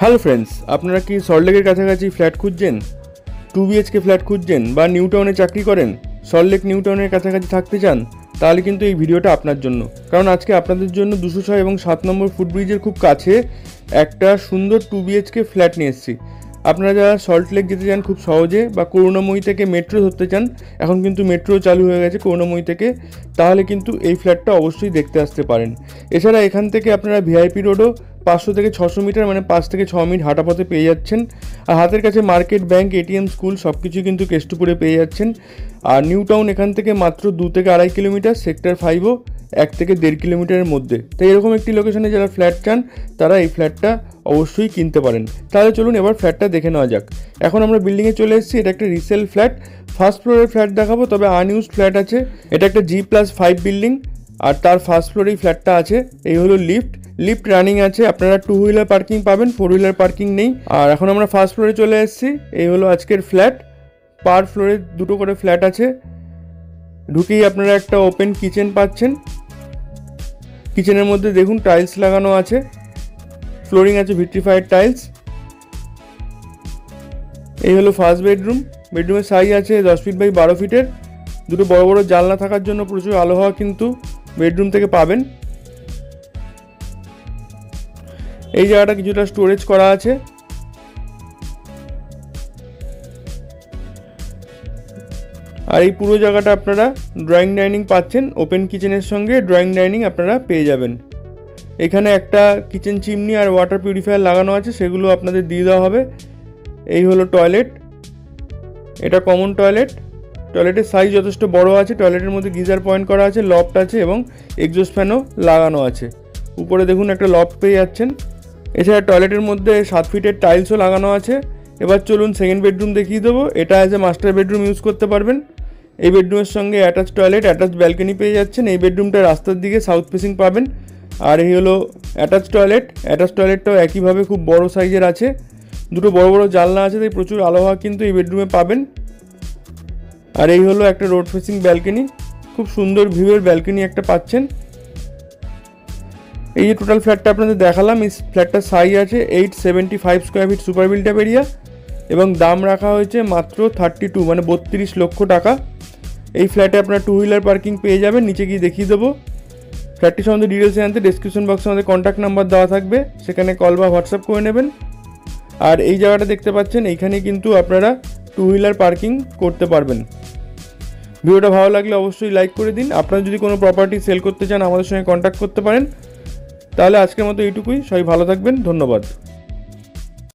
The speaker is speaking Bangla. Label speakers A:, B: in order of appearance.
A: হ্যালো ফ্রেন্ডস, আপনারা কি সল্টলেকের কাছাকাছি ফ্ল্যাট খুঁজছেন, 2 BHK ফ্ল্যাট খুঁজছেন বা নিউ টাউনে চাকরি করেন, সল্টলেক নিউ টাউনের কাছাকাছি থাকতে চান, তাহলে কিন্তু এই ভিডিওটা আপনার জন্য। কারণ আজকে আপনাদের জন্য 206 এবং 7 নম্বর ফুটব্রিজের খুব কাছে একটা সুন্দর 2 BHK ফ্ল্যাট নিয়ে এসেছি। আপনারা যারা সল্টলেক যেতে চান খুব সহজে বা করুণাময়ী থেকে মেট্রো ধরতে চান, এখন কিন্তু মেট্রো চালু হয়ে গেছে করুণাময়ী থেকে, তাহলে কিন্তু এই ফ্ল্যাটটা অবশ্যই দেখতে আসতে পারেন। এছাড়া এখান থেকে আপনারা ভিআইপি রোডও 500 থেকে 600 মিটার মানে 5 থেকে 6 মিনিট হাঁটা পথে পেয়ে যাচ্ছেন। আর হাতের কাছে মার্কেট, ব্যাংক, এটিএম, স্কুল সব কিছুই কিন্তু কেষ্টপুরে পেয়ে যাচ্ছেন। আর নিউ টাউন এখান থেকে মাত্র 2 থেকে 2.5 কিলোমিটার, সেক্টর 5ও 1 থেকে 1.5 কিলোমিটারের মধ্যে। তাই এরকম একটি লোকেশনে যারা ফ্ল্যাট চান তারা এই ফ্ল্যাটটা অবশ্যই কিনতে পারেন। তাহলে চলুন এবার ফ্ল্যাটটা দেখে নেওয়া যাক। এখন আমরা বিল্ডিংয়ে চলে এসেছি। এটা একটা রিসেল ফ্ল্যাট, ফার্স্ট ফ্লোরের ফ্ল্যাট দেখাবো, তবে আনইউজড ফ্ল্যাট আছে। এটা একটা G+5 বিল্ডিং আর তার ফার্স্ট ফ্লোরেই ফ্ল্যাটটা আছে। এই হলো লিফট রানিং আছে। আপনারা 2 হুইলার পার্কিং পাবেন, 4 হুইলার পার্কিং নেই। আর এখন আমরা ফার্স্ট ফ্লোরে চলে এসেছি। এই হলো আজকের ফ্ল্যাট। পার ফ্লোরে 2টো করে ফ্ল্যাট আছে। ঢুকেই আপনারা একটা ওপেন কিচেন পাচ্ছেন। কিচেনের মধ্যে দেখুন টাইলস লাগানো আছে, ফ্লোরিং আছে ভিট্রিফাইড টাইলস। এই হলো ফার্স্ট বেডরুম। বেডরুমের সাইজ আছে 10 ফিট বাই 12 ফিটের। দুটো বড় বড় জানলা থাকার জন্য প্রচুর আলো হাওয়া কিন্তু বেডরুম থেকে পাবেন। এই জায়গাটা কিছুটা স্টোরেজ করা আছে। আর এই পুরো জায়গাটা আপনারা ড্রয়িং ডাইনিং পাচ্ছেন। ওপেন কিচেনের সঙ্গে ড্রয়িং ডাইনিং আপনারা পেয়ে যাবেন। এখানে একটা কিচেন চিমনি আর ওয়াটার পিউরিফায়ার লাগানো আছে, সেগুলো আপনাদের দিয়ে দেওয়া হবে। এই হলো টয়লেট। এটা কমন টয়লেট। টয়লেটের সাইজ যথেষ্ট বড় আছে। টয়লেটের মধ্যে গিজার পয়েন্ট করা আছে, লফট আছে এবং এক্সজস্ট ফ্যানও লাগানো আছে। উপরে দেখুন একটা লফট পেয়ে যাচ্ছেন। এছাড়া টয়লেটের মধ্যে 7 ফিটের টাইলসও লাগানো আছে। এবার চলুন সেকেন্ড বেডরুম দেখিয়ে দেবো। এটা as a master bedroom use করতে পারবেন। এই বেডরুমের সঙ্গে অ্যাটাচ টয়লেট, অ্যাটাচ ব্যালকনি পেয়ে যাচ্ছেন। এই বেডরুমটা রাস্তার দিকে সাউথ ফেসিং পাবেন। আর এই হলো অ্যাটাচ টয়লেট। অ্যাটাচ টয়লেটটাও একইভাবে খুব বড় সাইজের আছে। দুটো বড় বড় জানলা আছে, তাই প্রচুর আলো হাওয়া কিন্তু এই বেডরুমে পাবেন। আর এই হলো একটা রোড ফেসিং ব্যালকনি, খুব সুন্দর ভিউয়ের ব্যালকনি একটা পাচ্ছেন। এই যে টোটাল ফ্ল্যাটটা আপনাদের দেখালাম, এই ফ্ল্যাটটার সাইজ আছে 875 square feet super built up area এবং দাম রাখা হয়েছে মাত্র 32 মানে 32 লক্ষ টাকা। এই ফ্ল্যাটে আপনারা 2 হুইলার পার্কিং পেয়ে যাবেন। নিচে গিয়ে দেখিয়ে দেবো। ফ্ল্যাটটি সম্বন্ধে ডিটেলস জানতে ডেসক্রিপশন বক্সে আমাদের কন্ট্যাক্ট নাম্বার দেওয়া থাকবে, সেখানে কল বা হোয়াটসঅ্যাপ করে নেবেন। আর এই জায়গাটা দেখতে পাচ্ছেন, এইখানে কিন্তু আপনারা 2 হুইলার পার্কিং করতে পারবেন। ভিডিওটা ভালো লাগলে অবশ্যই লাইক করে দিন। আপনারা যদি কোনো প্রপার্টি সেল করতে চান আমাদের সঙ্গে কন্ট্যাক্ট করতে পারেন। তাহলে আজকের মতো এইটুকুই। সবাই ভালো থাকবেন, ধন্যবাদ।